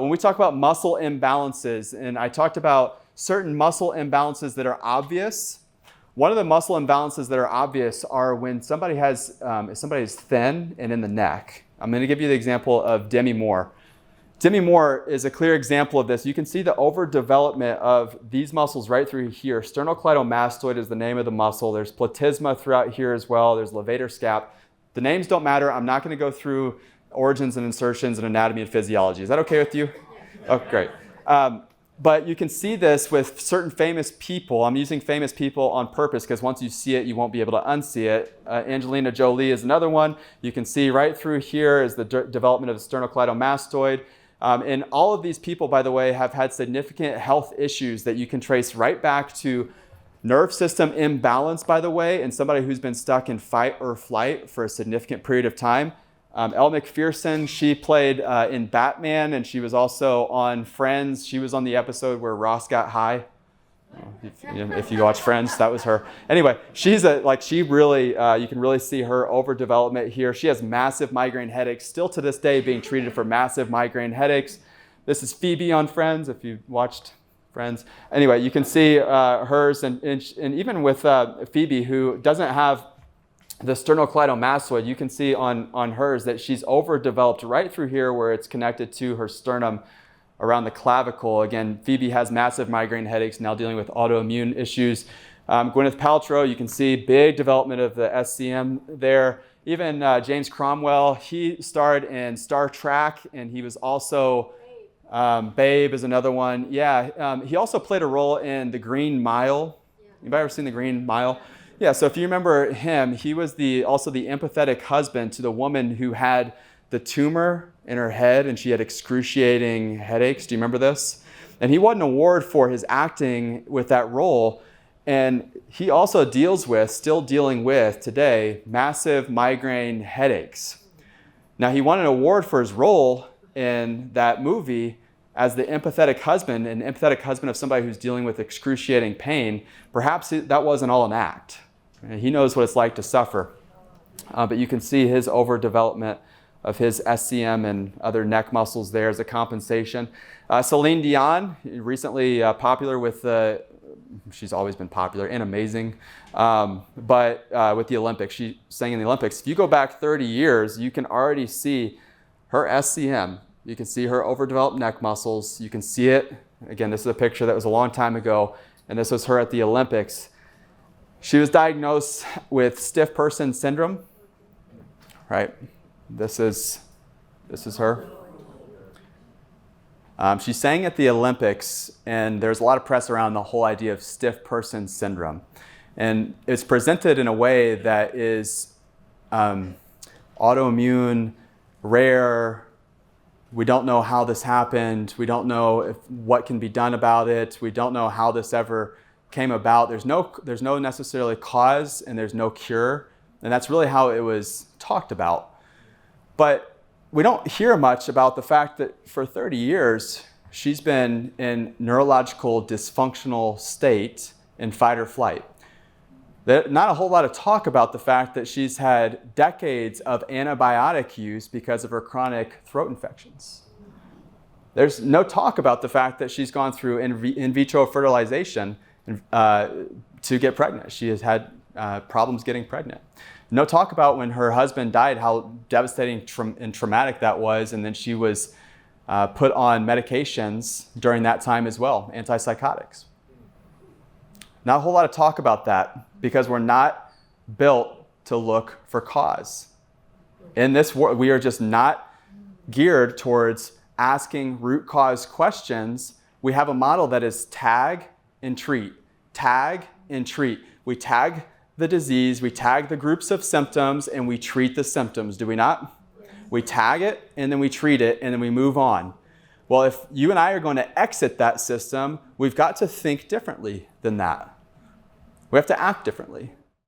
when we talk about muscle imbalances, and I talked about certain muscle imbalances that are obvious. One of the muscle imbalances that are obvious are when somebody is thin and in the neck. I'm going to give you the example of Demi Moore. Demi Moore is a clear example of this. You can see the overdevelopment of these muscles right through here. Sternocleidomastoid is the name of the muscle. There's platysma throughout here as well. There's levator scap. The names don't matter. I'm not going to go through origins and insertions and anatomy and physiology. Is that okay with you? Oh, great. But you can see this with certain famous people. I'm using famous people on purpose because once you see it, you won't be able to unsee it. Angelina Jolie is another one. You can see right through here is the development of the sternocleidomastoid. And all of these people, by the way, have had significant health issues that you can trace right back to nerve system imbalance, by the way, and somebody who's been stuck in fight or flight for a significant period of time. Elle Macpherson, she played in Batman, and she was also on Friends. She was on the episode where Ross got high. If you watch Friends, that was her. Anyway, you can really see her overdevelopment here. She has massive migraine headaches, still to this day being treated for massive migraine headaches. This is Phoebe on Friends, if you watched Friends. Anyway, you can see hers, and even with Phoebe, who doesn't have the sternocleidomastoid, you can see on hers that she's overdeveloped right through here where it's connected to her sternum around the clavicle. Again, Phoebe has massive migraine headaches, now dealing with autoimmune issues. Gwyneth Paltrow, you can see big development of the SCM there. Even James Cromwell, he starred in Star Trek, and he was also, Babe is another one. Yeah, he also played a role in The Green Mile. Anybody ever seen The Green Mile? Yeah, so if you remember him, he was also the empathetic husband to the woman who had the tumor in her head and she had excruciating headaches. Do you remember this? And he won an award for his acting with that role. And he also still dealing with today, massive migraine headaches. Now, he won an award for his role in that movie as the empathetic husband, an empathetic husband of somebody who's dealing with excruciating pain. Perhaps that wasn't all an act. He knows what it's like to suffer. But you can see his overdevelopment of his SCM and other neck muscles there as a compensation. Celine Dion, recently popular with she's always been popular and amazing, but with the Olympics, she sang in the Olympics. If you go back 30 years, you can already see her SCM. You can see her overdeveloped neck muscles. You can see it. Again, this is a picture that was a long time ago, and this was her at the Olympics. She was diagnosed with stiff person syndrome, right? This is her. She sang at the Olympics, and there's a lot of press around the whole idea of stiff person syndrome. And it's presented in a way that is autoimmune, rare. We don't know how this happened. We don't know what can be done about it. We don't know how this ever came about. There's no necessarily cause, and there's no cure. And that's really how it was talked about. But we don't hear much about the fact that for 30 years, she's been in neurological dysfunctional state in fight or flight. Not a whole lot of talk about the fact that she's had decades of antibiotic use because of her chronic throat infections. There's no talk about the fact that she's gone through in vitro fertilization to get pregnant. She has had problems getting pregnant. No talk about when her husband died, how devastating and traumatic that was, and then she was put on medications during that time as well, antipsychotics. Not a whole lot of talk about that because we're not built to look for cause. In this world, we are just not geared towards asking root cause questions. We have a model that is tag and treat, tag and treat. We tag the disease, we tag the groups of symptoms, and we treat the symptoms, do we not? We tag it, and then we treat it, and then we move on. Well, if you and I are going to exit that system, we've got to think differently than that. We have to act differently.